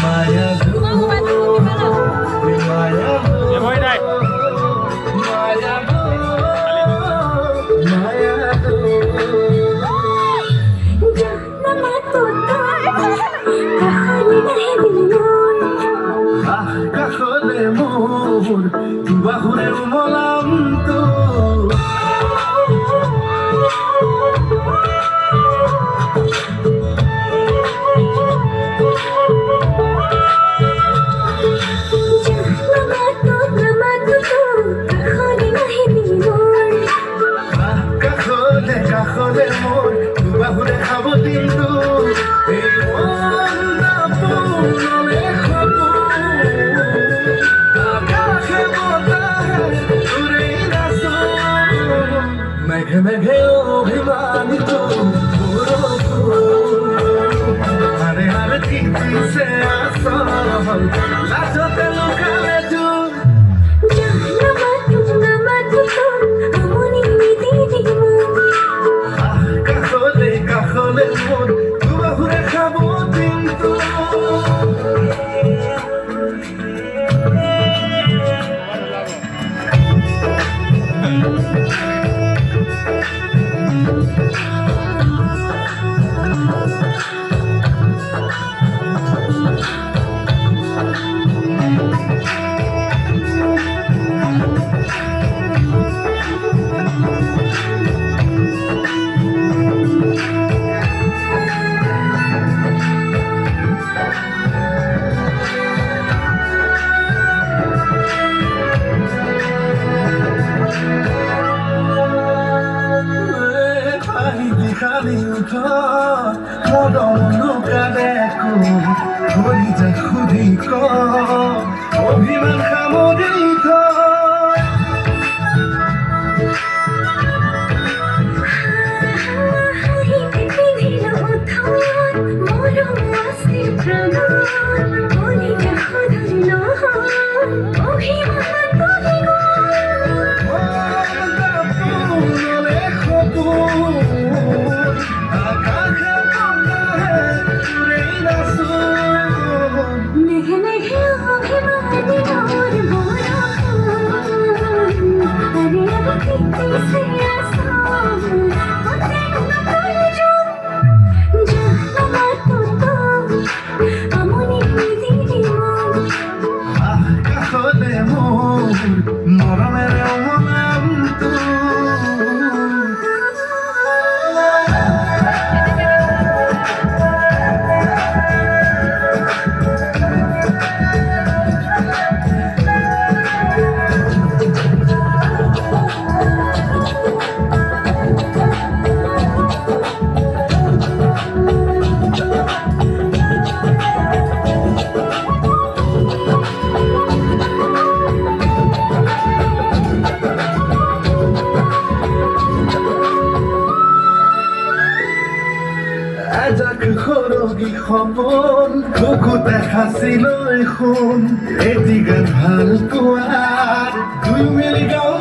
মায়া মায়া কাহলে মোর বাহুরে মলাম তো কাহলে কাহলে মোর বাহুরে খাবো কিন্তু এই মনটা পুনলে খাবো আকাশে বাতাসে উড়ে নাচো মেঘে মেঘে অভিমানিত হারে হারে কিসে আসল লাজতে লুকালে চুপ কাহলে কাহলে মোর বাহুরে খাবো কিন্তু খালি উঠো মদনুকা দেখো ধরি যা খুদি ক অভিমান খামরি মরমের মনাম তু যাক খরগী সপোন চকু দেখাছিল এখন এটি গান ভাল কোৱাৰ দুই মিলি গাঁও